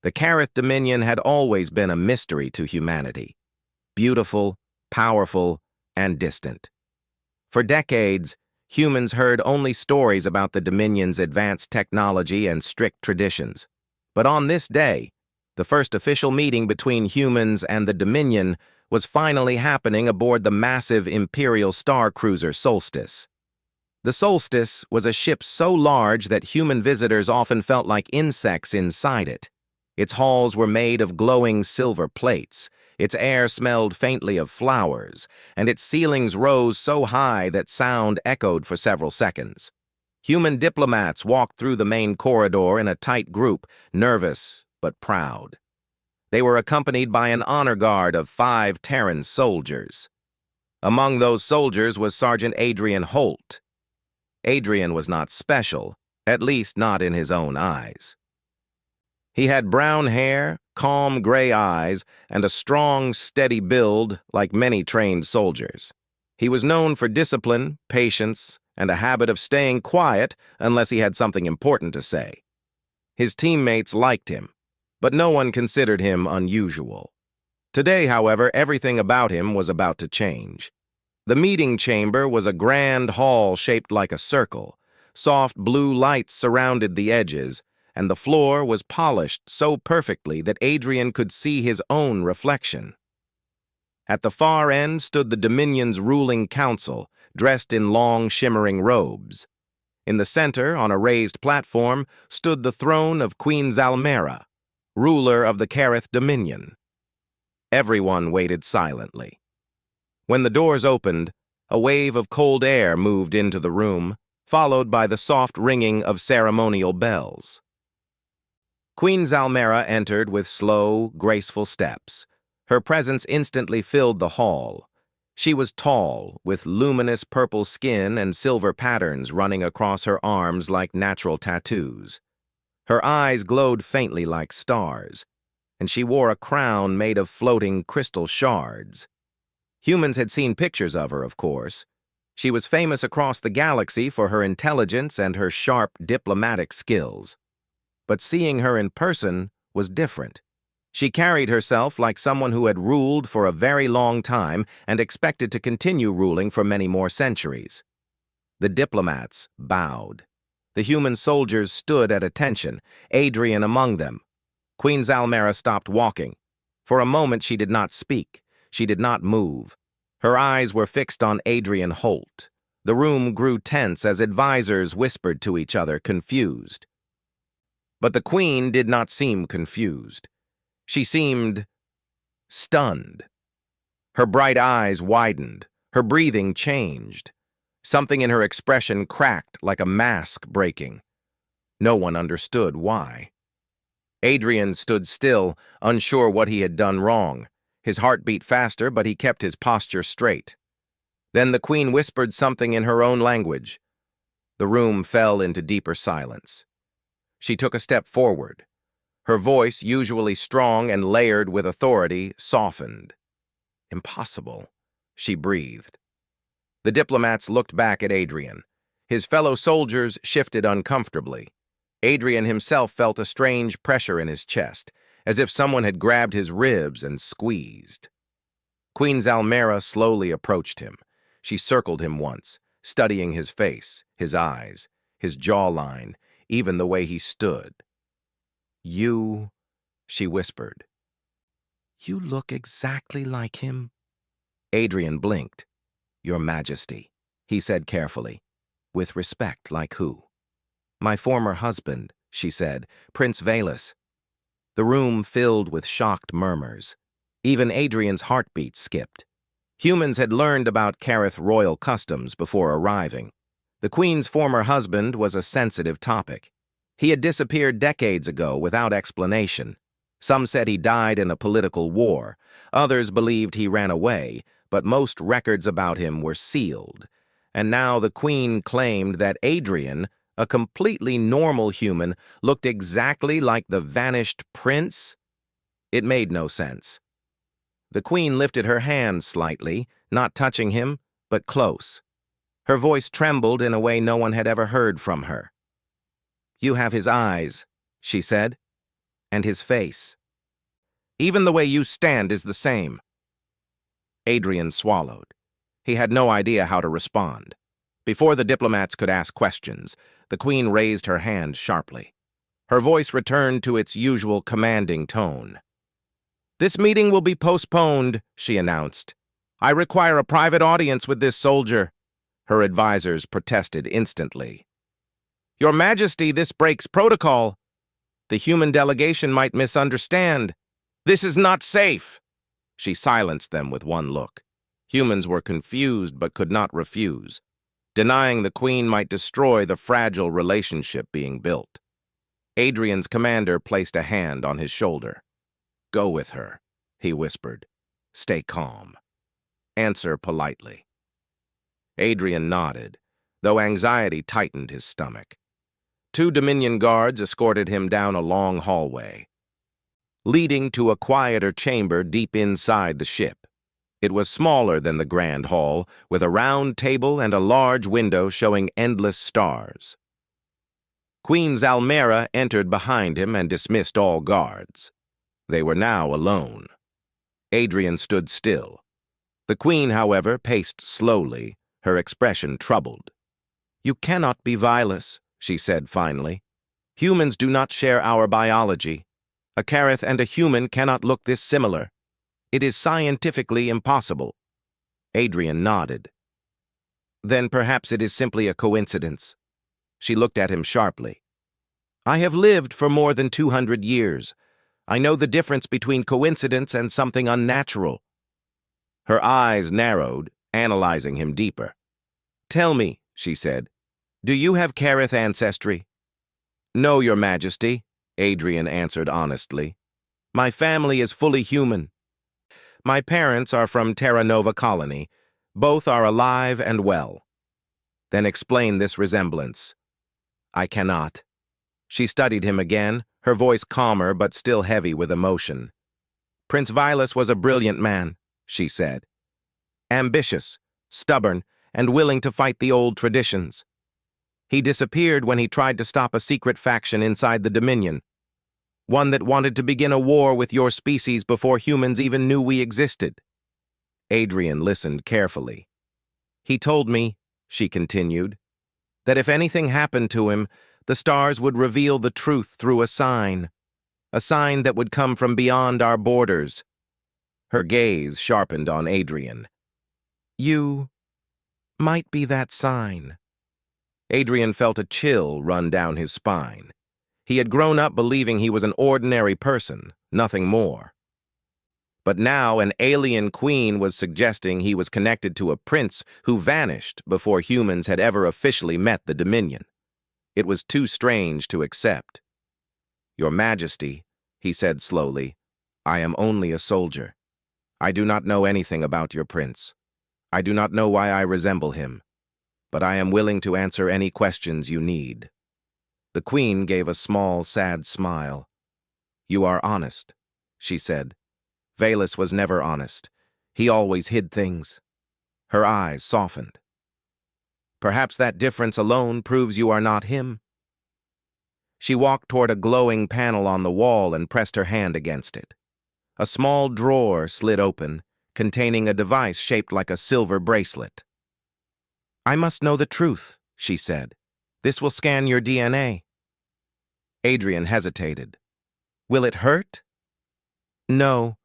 The Carith Dominion had always been a mystery to humanity. Beautiful, powerful, and distant. For decades, humans heard only stories about the Dominion's advanced technology and strict traditions. But on this day, the first official meeting between humans and the Dominion was finally happening aboard the massive Imperial star cruiser Solstice. The Solstice was a ship so large that human visitors often felt like insects inside it. Its halls were made of glowing silver plates, its air smelled faintly of flowers, and its ceilings rose so high that sound echoed for several seconds. Human diplomats walked through the main corridor in a tight group, nervous but proud. They were accompanied by an honor guard of 5 Terran soldiers. Among those soldiers was Sergeant Adrian Holt. Adrian was not special, at least not in his own eyes. He had brown hair, calm gray eyes, and a strong, steady build like many trained soldiers. He was known for discipline, patience, and a habit of staying quiet unless he had something important to say. His teammates liked him, but no one considered him unusual. Today, however, everything about him was about to change. The meeting chamber was a grand hall shaped like a circle. Soft blue lights surrounded the edges, and the floor was polished so perfectly that Adrian could see his own reflection. At the far end stood the Dominion's ruling council, dressed in long, shimmering robes. In the center, on a raised platform, stood the throne of Queen Zalmera, ruler of the Carith Dominion. Everyone waited silently. When the doors opened, a wave of cold air moved into the room, followed by the soft ringing of ceremonial bells. Queen Zalmera entered with slow, graceful steps. Her presence instantly filled the hall. She was tall, with luminous purple skin and silver patterns running across her arms like natural tattoos. Her eyes glowed faintly like stars, and she wore a crown made of floating crystal shards. Humans had seen pictures of her, of course. She was famous across the galaxy for her intelligence and her sharp diplomatic skills. But seeing her in person was different. She carried herself like someone who had ruled for a very long time and expected to continue ruling for many more centuries. The diplomats bowed. The human soldiers stood at attention, Adrian among them. Queen Zalmera stopped walking. For a moment she did not speak. She did not move. Her eyes were fixed on Adrian Holt. The room grew tense as advisors whispered to each other, confused. But the Queen did not seem confused. She seemed stunned. Her bright eyes widened. Her breathing changed. Something in her expression cracked like a mask breaking. No one understood why. Adrian stood still, unsure what he had done wrong. His heart beat faster, but he kept his posture straight. Then the Queen whispered something in her own language. The room fell into deeper silence. She took a step forward. Her voice, usually strong and layered with authority, softened. "Impossible," she breathed. The diplomats looked back at Adrian. His fellow soldiers shifted uncomfortably. Adrian himself felt a strange pressure in his chest, as if someone had grabbed his ribs and squeezed. Queen Zalmera slowly approached him. She circled him once, studying his face, his eyes, his jawline, even the way he stood. "You," she whispered. "You look exactly like him." Adrian blinked. "Your Majesty," he said carefully. "With respect, like who?" "My former husband," she said, "Prince Valus." The room filled with shocked murmurs. Even Adrian's heartbeat skipped. Humans had learned about Carith royal customs before arriving. The Queen's former husband was a sensitive topic. He had disappeared decades ago without explanation. Some said he died in a political war. Others believed he ran away, but most records about him were sealed. And now the Queen claimed that Adrian, a completely normal human, looked exactly like the vanished prince? It made no sense. The Queen lifted her hand slightly, not touching him, but close. Her voice trembled in a way no one had ever heard from her. "You have his eyes," she said. And his face. Even the way you stand is the same. Adrian swallowed. He had no idea how to respond. Before the diplomats could ask questions, the Queen raised her hand sharply. Her voice returned to its usual commanding tone. "This meeting will be postponed," she announced. "I require a private audience with this soldier." Her advisors protested instantly. "Your Majesty, this breaks protocol. The human delegation might misunderstand. This is not safe." She silenced them with one look. Humans were confused but could not refuse. Denying the Queen might destroy the fragile relationship being built. Adrian's commander placed a hand on his shoulder. "Go with her," he whispered. "Stay calm. Answer politely." Adrian nodded, though anxiety tightened his stomach. 2 Dominion guards escorted him down a long hallway, leading to a quieter chamber deep inside the ship. It was smaller than the grand hall, with a round table and a large window showing endless stars. Queen Zalmera entered behind him and dismissed all guards. They were now alone. Adrian stood still. The Queen, however, paced slowly, her expression troubled. "You cannot be Vilas," she said finally. "Humans do not share our biology. A Carith and a human cannot look this similar. It is scientifically impossible." Adrian nodded. "Then perhaps it is simply a coincidence." She looked at him sharply. "I have lived for more than 200 years. I know the difference between coincidence and something unnatural." Her eyes narrowed, analyzing him deeper. "Tell me," she said, "do you have Carith ancestry?" "No, Your Majesty," Adrian answered honestly. "My family is fully human. My parents are from Terra Nova Colony. Both are alive and well." "Then explain this resemblance." "I cannot." She studied him again, her voice calmer but still heavy with emotion. "Prince Vilas was a brilliant man," she said. "Ambitious, stubborn, and willing to fight the old traditions. He disappeared when he tried to stop a secret faction inside the Dominion, one that wanted to begin a war with your species before humans even knew we existed." Adrian listened carefully. "He told me," she continued, "that if anything happened to him, the stars would reveal the truth through a sign that would come from beyond our borders." Her gaze sharpened on Adrian. "You might be that sign." Adrian felt a chill run down his spine. He had grown up believing he was an ordinary person, nothing more. But now an alien queen was suggesting he was connected to a prince who vanished before humans had ever officially met the Dominion. It was too strange to accept. "Your Majesty," he said slowly, "I am only a soldier. I do not know anything about your prince. I do not know why I resemble him, but I am willing to answer any questions you need." The Queen gave a small, sad smile. "You are honest," she said. "Vilas was never honest. He always hid things." Her eyes softened. "Perhaps that difference alone proves you are not him." She walked toward a glowing panel on the wall and pressed her hand against it. A small drawer slid open, containing a device shaped like a silver bracelet. "I must know the truth," she said. "This will scan your DNA." Adrian hesitated. "Will it hurt?" "No,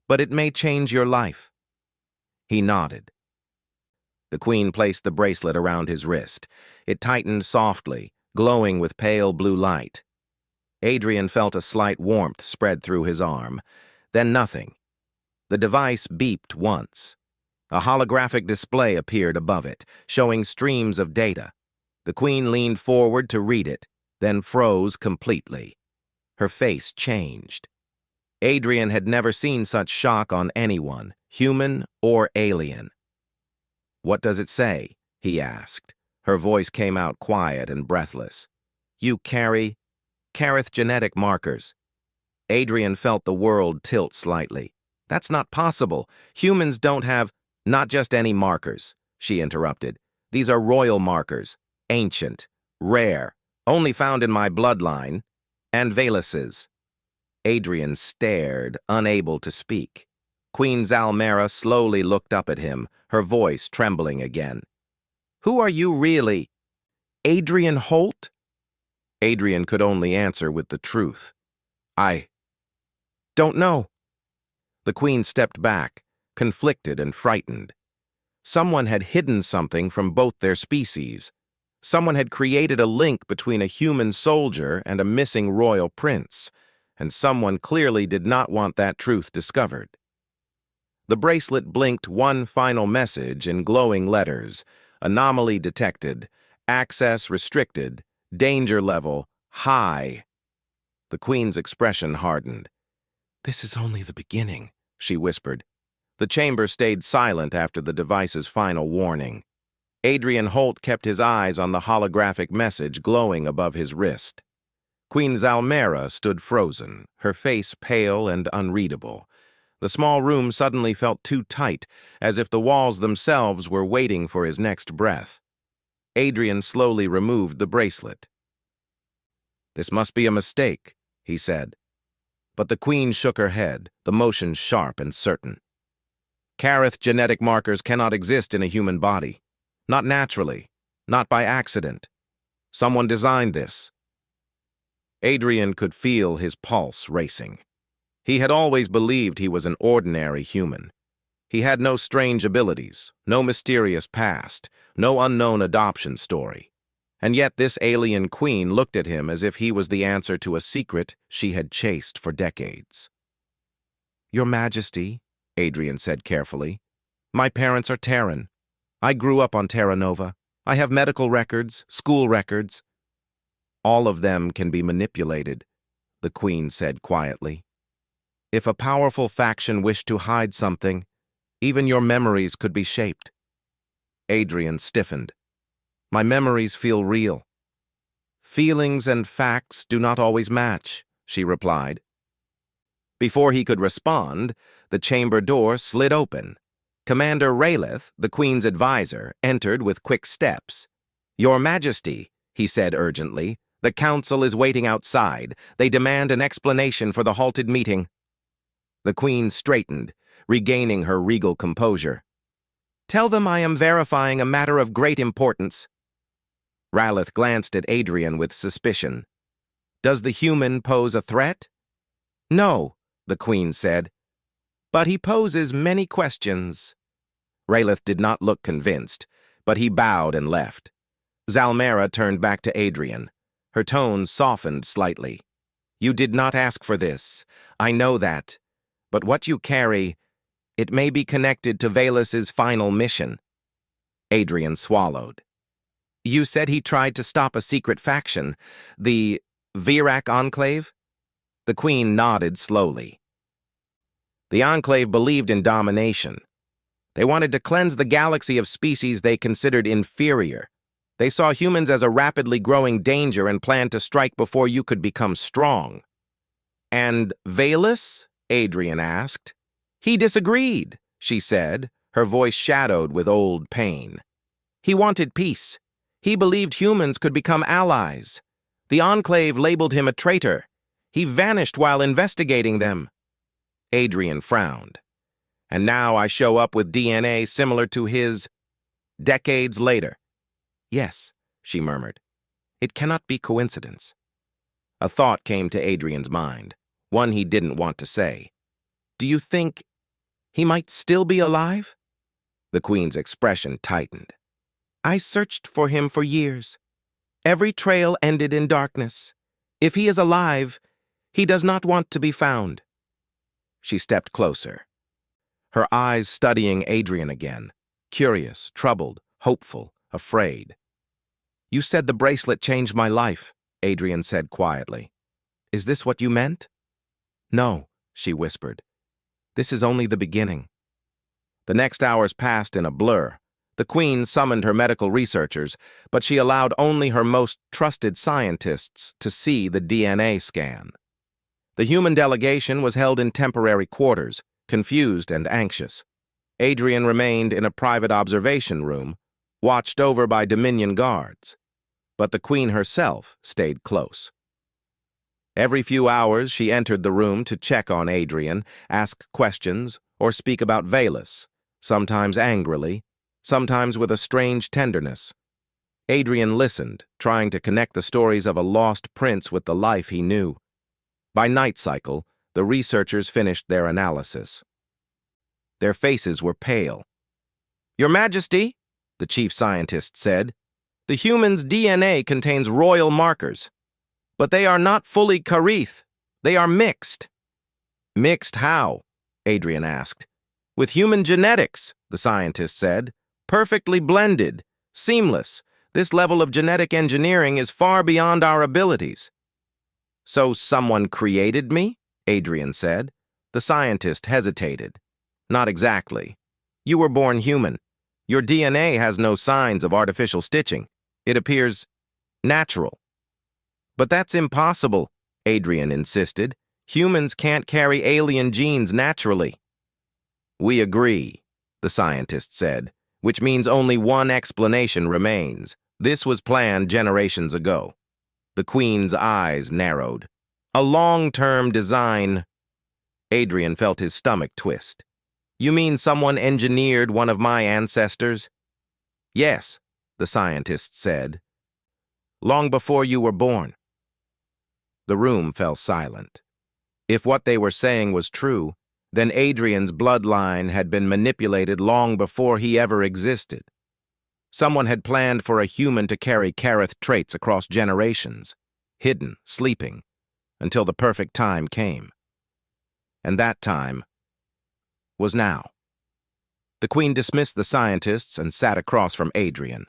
but it may change your life." He nodded. The Queen placed the bracelet around his wrist. It tightened softly, glowing with pale blue light. Adrian felt a slight warmth spread through his arm, then nothing. The device beeped once. A holographic display appeared above it, showing streams of data. The Queen leaned forward to read it, then froze completely. Her face changed. Adrian had never seen such shock on anyone, human or alien. "What does it say?" he asked. Her voice came out quiet and breathless. "You carry Carith genetic markers." Adrian felt the world tilt slightly. "That's not possible. Humans don't have—" "Not just any markers," she interrupted. "These are royal markers, ancient, rare, only found in my bloodline, and Vilas's." Adrian stared, unable to speak. Queen Zalmera slowly looked up at him, her voice trembling again. "Who are you really? Adrian Holt?" Adrian could only answer with the truth. "I don't know." The Queen stepped back, conflicted and frightened. Someone had hidden something from both their species. Someone had created a link between a human soldier and a missing royal prince, and someone clearly did not want that truth discovered. The bracelet blinked one final message in glowing letters: anomaly detected, access restricted, danger level high. The Queen's expression hardened. "This is only the beginning," she whispered. The chamber stayed silent after the device's final warning. Adrian Holt kept his eyes on the holographic message glowing above his wrist. Queen Zalmera stood frozen, her face pale and unreadable. The small room suddenly felt too tight, as if the walls themselves were waiting for his next breath. Adrian slowly removed the bracelet. "This must be a mistake," he said. But the Queen shook her head, the motion sharp and certain. "Kareth genetic markers cannot exist in a human body. Not naturally, not by accident. Someone designed this." Adrian could feel his pulse racing. He had always believed he was an ordinary human. He had no strange abilities, no mysterious past, no unknown adoption story. And yet this alien queen looked at him as if he was the answer to a secret she had chased for decades. "Your Majesty," Adrian said carefully, "my parents are Terran. I grew up on Terra Nova. I have medical records, school records." "All of them can be manipulated," the Queen said quietly. "If a powerful faction wished to hide something, even your memories could be shaped." Adrian stiffened. "My memories feel real." "Feelings and facts do not always match," she replied. Before he could respond, the chamber door slid open. Commander Raylith, the Queen's advisor, entered with quick steps. "Your Majesty," he said urgently, "the Council is waiting outside. They demand an explanation for the halted meeting." The Queen straightened, regaining her regal composure. "Tell them I am verifying a matter of great importance." Raylith glanced at Adrian with suspicion. "Does the human pose a threat?" "No," the Queen said. "But he poses many questions." Raylith did not look convinced, but he bowed and left. Zalmera turned back to Adrian. Her tone softened slightly. "You did not ask for this. I know that. But what you carry, it may be connected to Velus's final mission." Adrian swallowed. "You said he tried to stop a secret faction, the Vierak Enclave?" The Queen nodded slowly. "The Enclave believed in domination. They wanted to cleanse the galaxy of species they considered inferior. They saw humans as a rapidly growing danger and planned to strike before you could become strong." "And Velus?" Adrian asked. "He disagreed," she said, her voice shadowed with old pain. "He wanted peace. He believed humans could become allies. The Enclave labeled him a traitor. He vanished while investigating them." Adrian frowned. "And now I show up with DNA similar to his decades later." "Yes," she murmured. "It cannot be coincidence." A thought came to Adrian's mind, one he didn't want to say. "Do you think he might still be alive?" The Queen's expression tightened. "I searched for him for years. Every trail ended in darkness. If he is alive, he does not want to be found." She stepped closer, her eyes studying Adrian again, curious, troubled, hopeful, afraid. "You said the bracelet changed my life," Adrian said quietly. "Is this what you meant?" "No," she whispered. "This is only the beginning." The next hours passed in a blur. The Queen summoned her medical researchers, but she allowed only her most trusted scientists to see the DNA scan. The human delegation was held in temporary quarters, confused and anxious. Adrian remained in a private observation room, watched over by Dominion guards. But the Queen herself stayed close. Every few hours, she entered the room to check on Adrian, ask questions, or speak about Valus, sometimes angrily, sometimes with a strange tenderness. Adrian listened, trying to connect the stories of a lost prince with the life he knew. By night cycle, the researchers finished their analysis. Their faces were pale. "Your Majesty," the chief scientist said, "the human's DNA contains royal markers, but they are not fully Karith. They are mixed." "Mixed how?" Adrian asked. "With human genetics," the scientist said. "Perfectly blended, seamless. This level of genetic engineering is far beyond our abilities." "So someone created me?" Adrian said. The scientist hesitated. "Not exactly. You were born human. Your DNA has no signs of artificial stitching. It appears natural." "But that's impossible," Adrian insisted. "Humans can't carry alien genes naturally." "We agree," the scientist said, "which means only one explanation remains. This was planned generations ago." The Queen's eyes narrowed. "A long-term design." Adrian felt his stomach twist. "You mean someone engineered one of my ancestors?" "Yes," the scientist said. "Long before you were born." The room fell silent. If what they were saying was true, then Adrian's bloodline had been manipulated long before he ever existed. Someone had planned for a human to carry Karith traits across generations, hidden, sleeping, until the perfect time came. And that time was now. The Queen dismissed the scientists and sat across from Adrian.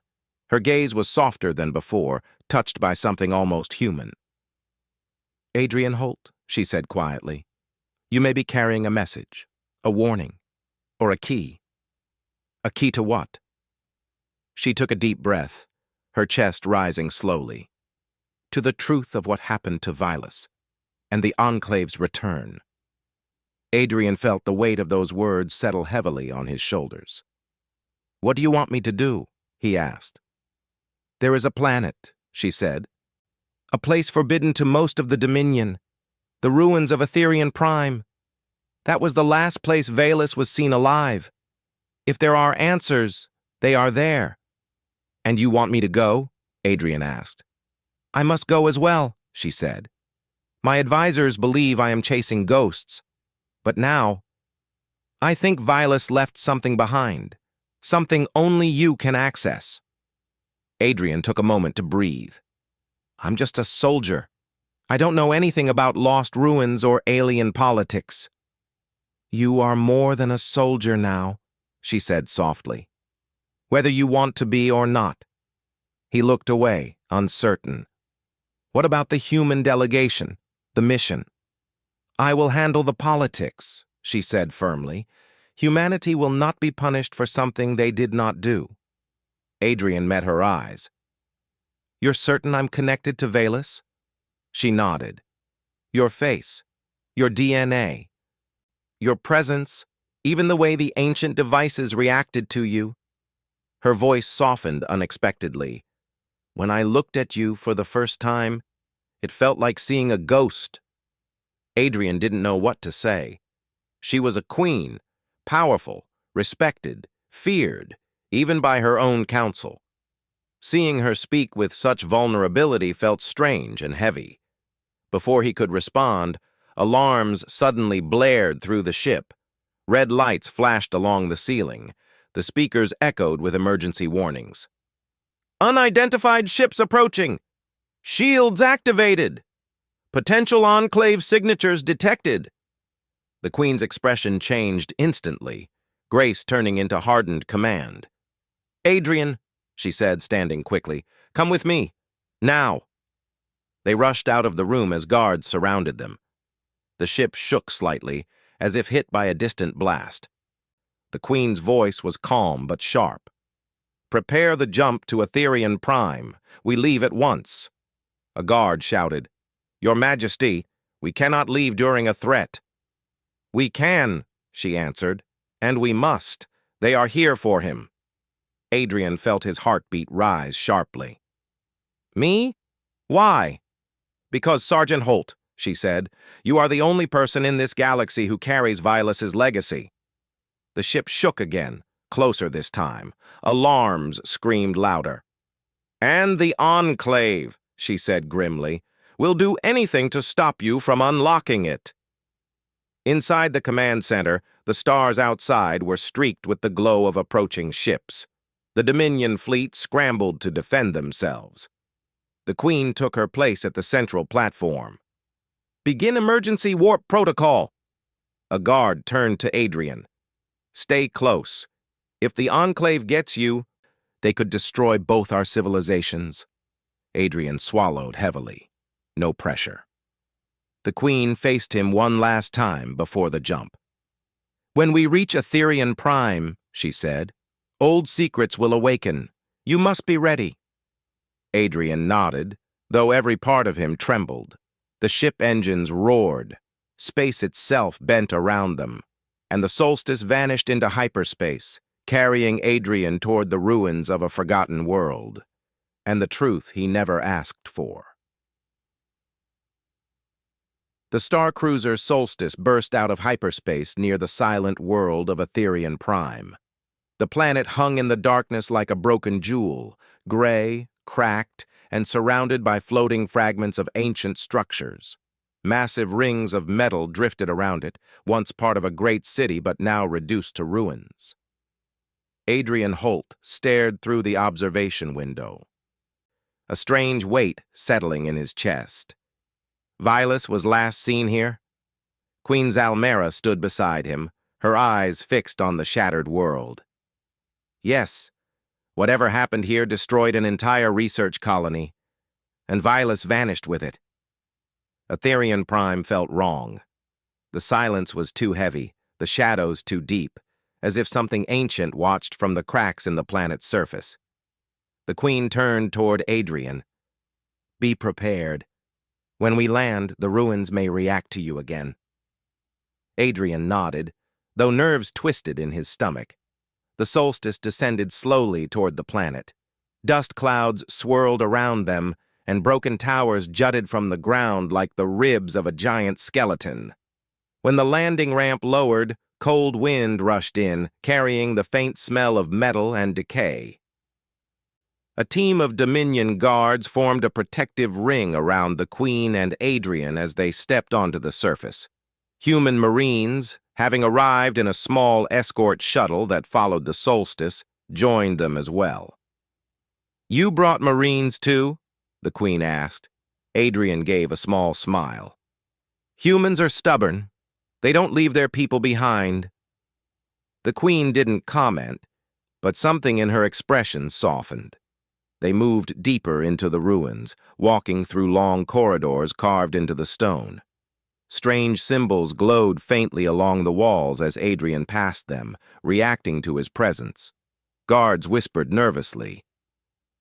Her gaze was softer than before, touched by something almost human. "Adrian Holt," she said quietly, "you may be carrying a message, a warning, or a key." "A key to what?" She took a deep breath, her chest rising slowly. "To the truth of what happened to Valus, and the Enclave's return." Adrian felt the weight of those words settle heavily on his shoulders. "What do you want me to do?" he asked. "There is a planet," she said. "A place forbidden to most of the Dominion. The ruins of Etherian Prime. That was the last place Valus was seen alive. If there are answers, they are there." "And you want me to go?" Adrian asked. "I must go as well," she said. "My advisors believe I am chasing ghosts. But now, I think Valus left something behind. Something only you can access." Adrian took a moment to breathe. "I'm just a soldier. I don't know anything about lost ruins or alien politics." "You are more than a soldier now," she said softly. "Whether you want to be or not." He looked away, uncertain. "What about the human delegation, the mission?" "I will handle the politics," she said firmly. "Humanity will not be punished for something they did not do." Adrian met her eyes. "You're certain I'm connected to Valus?" She nodded. "Your face, your DNA, your presence, even the way the ancient devices reacted to you." Her voice softened unexpectedly. "When I looked at you for the first time, it felt like seeing a ghost." Adrian didn't know what to say. She was a queen, powerful, respected, feared, even by her own council. Seeing her speak with such vulnerability felt strange and heavy. Before he could respond, alarms suddenly blared through the ship. Red lights flashed along the ceiling. The speakers echoed with emergency warnings. "Unidentified ships approaching! Shields activated! Potential Enclave signatures detected!" The Queen's expression changed instantly, grace turning into hardened command. "Adrian," she said, standing quickly, "come with me. Now." They rushed out of the room as guards surrounded them. The ship shook slightly, as if hit by a distant blast. The Queen's voice was calm but sharp. "Prepare the jump to Etherian Prime. We leave at once." A guard shouted, "Your Majesty, we cannot leave during a threat." "We can," she answered, "and we must. They are here for him." Adrian felt his heartbeat rise sharply. "Me? Why?" "Because Sergeant Holt," she said. "You are the only person in this galaxy who carries Vilus's legacy." The ship shook again, closer this time. Alarms screamed louder. "And the Enclave," she said grimly, "will do anything to stop you from unlocking it." Inside the command center, the stars outside were streaked with the glow of approaching ships. The Dominion fleet scrambled to defend themselves. The Queen took her place at the central platform. "Begin emergency warp protocol." A guard turned to Adrian. "Stay close. If the Enclave gets you, they could destroy both our civilizations." Adrian swallowed heavily. No pressure. The Queen faced him one last time before the jump. "When we reach Etherian Prime," she said, "old secrets will awaken. You must be ready." Adrian nodded, though every part of him trembled. The ship engines roared. Space itself bent around them, and the solstice vanished into hyperspace, carrying Adrian toward the ruins of a forgotten world, and the truth he never asked for. The star cruiser Solstice burst out of hyperspace near the silent world of Etherian Prime. The planet hung in the darkness like a broken jewel, gray, cracked, and surrounded by floating fragments of ancient structures. Massive rings of metal drifted around it, once part of a great city but now reduced to ruins. Adrian Holt stared through the observation window, a strange weight settling in his chest. Vilus was last seen here. Queen Zalmera stood beside him, her eyes fixed on the shattered world. Yes, whatever happened here destroyed an entire research colony, and Vilus vanished with it. Etherian Prime felt wrong. The silence was too heavy, the shadows too deep, as if something ancient watched from the cracks in the planet's surface. The Queen turned toward Adrian. "Be prepared. When we land, the ruins may react to you again." Adrian nodded, though nerves twisted in his stomach. The solstice descended slowly toward the planet. Dust clouds swirled around them, and broken towers jutted from the ground like the ribs of a giant skeleton. When the landing ramp lowered, cold wind rushed in, carrying the faint smell of metal and decay. A team of Dominion guards formed a protective ring around the Queen and Adrian as they stepped onto the surface. Human Marines, having arrived in a small escort shuttle that followed the solstice, joined them as well. "You brought Marines too?" the Queen asked. Adrian gave a small smile. "Humans are stubborn. They don't leave their people behind." The Queen didn't comment, but something in her expression softened. They moved deeper into the ruins, walking through long corridors carved into the stone. Strange symbols glowed faintly along the walls as Adrian passed them, reacting to his presence. Guards whispered nervously.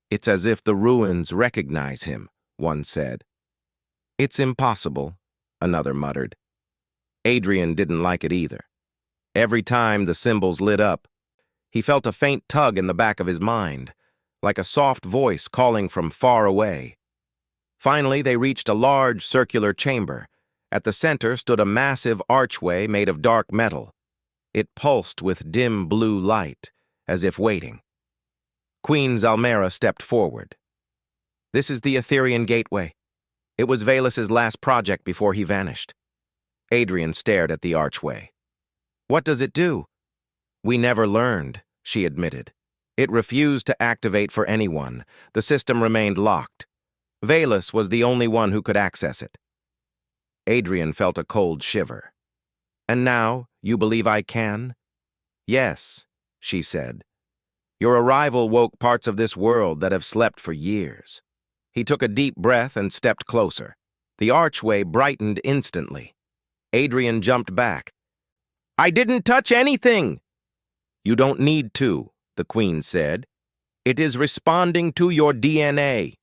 "It's as if the ruins recognize him," one said. "It's impossible," another muttered. Adrian didn't like it either. Every time the symbols lit up, he felt a faint tug in the back of his mind, like a soft voice calling from far away. Finally, they reached a large circular chamber. At the center stood a massive archway made of dark metal. It pulsed with dim blue light, as if waiting. Queen Zalmera stepped forward. "This is the Etherian Gateway. It was Valus's last project before he vanished." Adrian stared at the archway. "What does it do?" "We never learned," she admitted. It refused to activate for anyone. The system remained locked. Valus was the only one who could access it. Adrian felt a cold shiver. "And now, you believe I can?" "Yes," she said. "Your arrival woke parts of this world that have slept for years." He took a deep breath and stepped closer. The archway brightened instantly. Adrian jumped back. "I didn't touch anything!" "You don't need to," the Queen said. "It is responding to your DNA."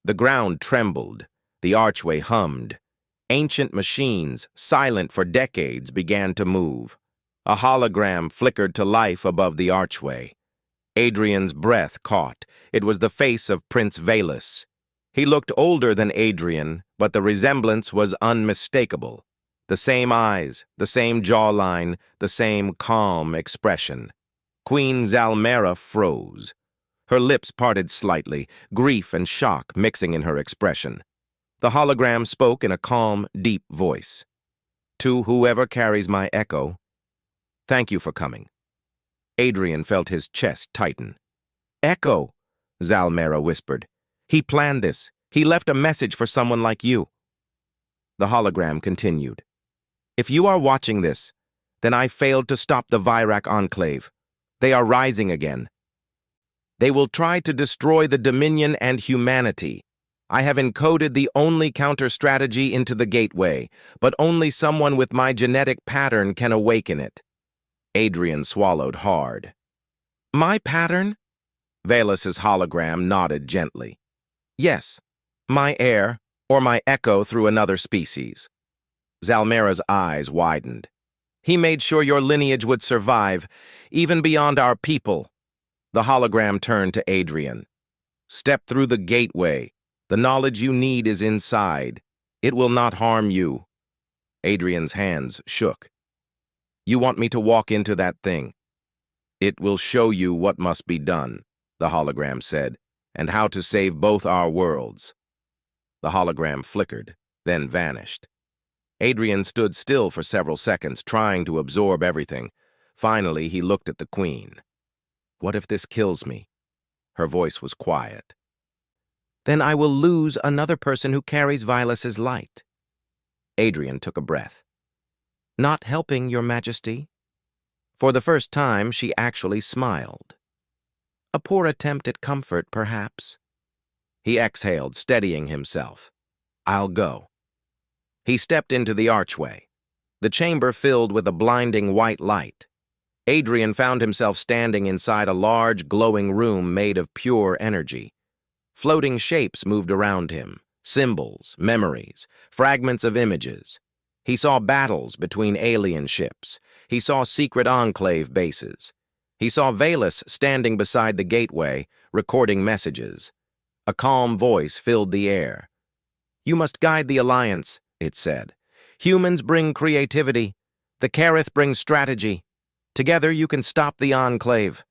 The ground trembled. The archway hummed. Ancient machines, silent for decades, began to move. A hologram flickered to life above the archway. Adrian's breath caught. It was the face of Prince Valus. He looked older than Adrian, but the resemblance was unmistakable. The same eyes, the same jawline, the same calm expression. Queen Zalmera froze. Her lips parted slightly, grief and shock mixing in her expression. The hologram spoke in a calm, deep voice. "To whoever carries my echo, thank you for coming." Adrian felt his chest tighten. "Echo," Zalmera whispered. "He planned this. He left a message for someone like you." The hologram continued. "If you are watching this, then I failed to stop the Virak Enclave. They are rising again. They will try to destroy the Dominion and humanity. I have encoded the only counter-strategy into the gateway, but only someone with my genetic pattern can awaken it." Adrian swallowed hard. "My pattern?" Velus's hologram nodded gently. "Yes, my heir, or my echo through another species." Zalmera's eyes widened. "He made sure your lineage would survive, even beyond our people." The hologram turned to Adrian. "Step through the gateway. The knowledge you need is inside. It will not harm you." Adrian's hands shook. "You want me to walk into that thing?" "It will show you what must be done," the hologram said, "and how to save both our worlds." The hologram flickered, then vanished. Adrian stood still for several seconds, trying to absorb everything. Finally, he looked at the Queen. "What if this kills me?" Her voice was quiet. "Then I will lose another person who carries Velus's light." Adrian took a breath. "Not helping, Your Majesty." For the first time, she actually smiled. "A poor attempt at comfort, perhaps." He exhaled, steadying himself. "I'll go." He stepped into the archway. The chamber filled with a blinding white light. Adrian found himself standing inside a large, glowing room made of pure energy. Floating shapes moved around him, symbols, memories, fragments of images. He saw battles between alien ships. He saw secret enclave bases. He saw Velus standing beside the gateway, recording messages. A calm voice filled the air. "You must guide the Alliance," it said. "Humans bring creativity. The Kareth brings strategy. Together you can stop the Enclave."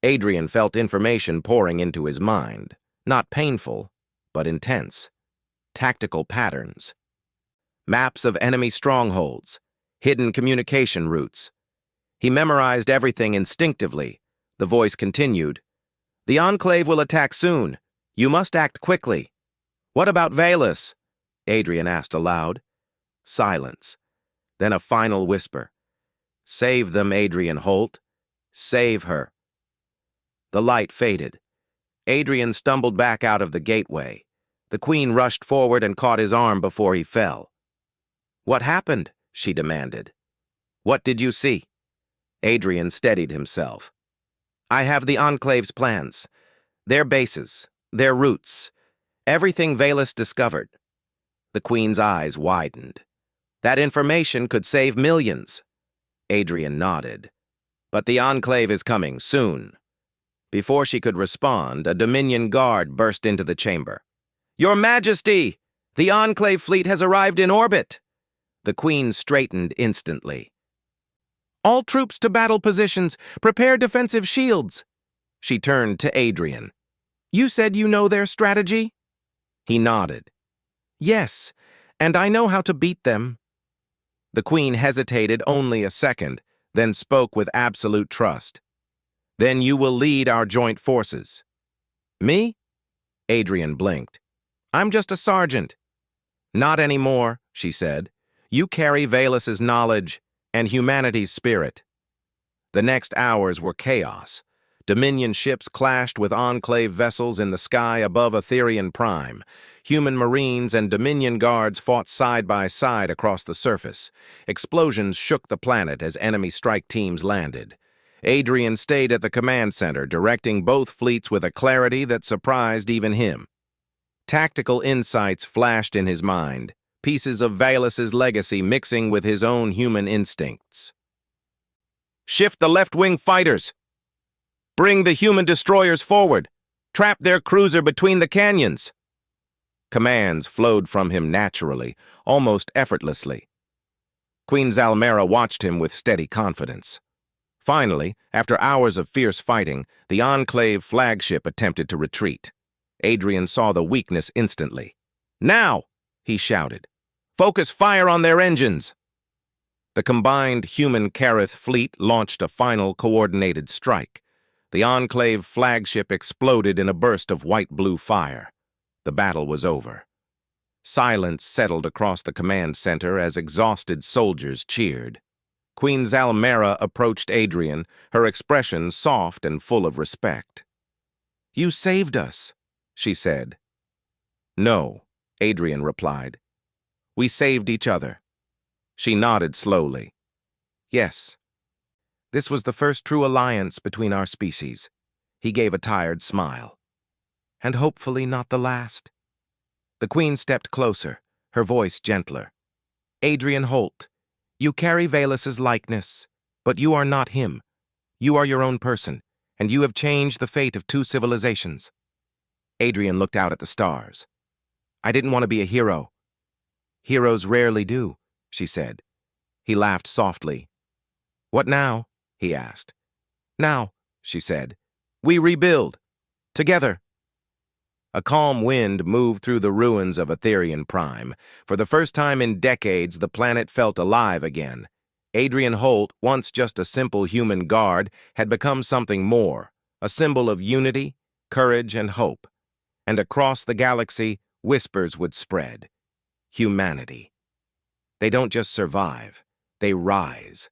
Adrian felt information pouring into his mind. Not painful, but intense. Tactical patterns. Maps of enemy strongholds. Hidden communication routes. He memorized everything instinctively. The voice continued. "The Enclave will attack soon. You must act quickly." "What about Velus?" Adrian asked aloud. Silence. Then a final whisper. "Save them, Adrian Holt. Save her." The light faded. Adrian stumbled back out of the gateway. The Queen rushed forward and caught his arm before he fell. "What happened?" she demanded. "What did you see?" Adrian steadied himself. "I have the Enclave's plans. Their bases, their routes, everything Velus discovered." The Queen's eyes widened. "That information could save millions." Adrian nodded. "But the Enclave is coming, soon." Before she could respond, a Dominion guard burst into the chamber. "Your Majesty! The Enclave fleet has arrived in orbit!" The Queen straightened instantly. "All troops to battle positions! Prepare defensive shields!" She turned to Adrian. "You said you know their strategy?" He nodded. "Yes, and I know how to beat them." The Queen hesitated only a second, then spoke with absolute trust. "Then you will lead our joint forces." "Me?" Adrian blinked. "I'm just a sergeant." "Not anymore," she said. "You carry Velus's knowledge and humanity's spirit." The next hours were chaos. Dominion ships clashed with Enclave vessels in the sky above Etherian Prime. Human Marines and Dominion guards fought side by side across the surface. Explosions shook the planet as enemy strike teams landed. Adrian stayed at the command center, directing both fleets with a clarity that surprised even him. Tactical insights flashed in his mind, pieces of Velus's legacy mixing with his own human instincts. "Shift the left-wing fighters! Bring the human destroyers forward! Trap their cruiser between the canyons!" Commands flowed from him naturally, almost effortlessly. Queen Zalmera watched him with steady confidence. Finally, after hours of fierce fighting, the Enclave flagship attempted to retreat. Adrian saw the weakness instantly. "Now!" he shouted. "Focus fire on their engines!" The combined human-Kareth fleet launched a final coordinated strike. The Enclave flagship exploded in a burst of white-blue fire. The battle was over. Silence settled across the command center as exhausted soldiers cheered. Queen Zalmera approached Adrian, her expression soft and full of respect. "You saved us," she said. "No," Adrian replied. "We saved each other." She nodded slowly. "Yes. This was the first true alliance between our species." He gave a tired smile. "And hopefully not the last." The Queen stepped closer, her voice gentler. "Adrian Holt, you carry Valus's likeness, but you are not him. You are your own person, and you have changed the fate of 2 civilizations." Adrian looked out at the stars. "I didn't want to be a hero." "Heroes rarely do," she said. He laughed softly. "What now?" he asked. "Now," she said, "we rebuild. Together." A calm wind moved through the ruins of Etherian Prime. For the first time in decades, the planet felt alive again. Adrian Holt, once just a simple human guard, had become something more, a symbol of unity, courage, and hope. And across the galaxy, whispers would spread. Humanity. They don't just survive, they rise.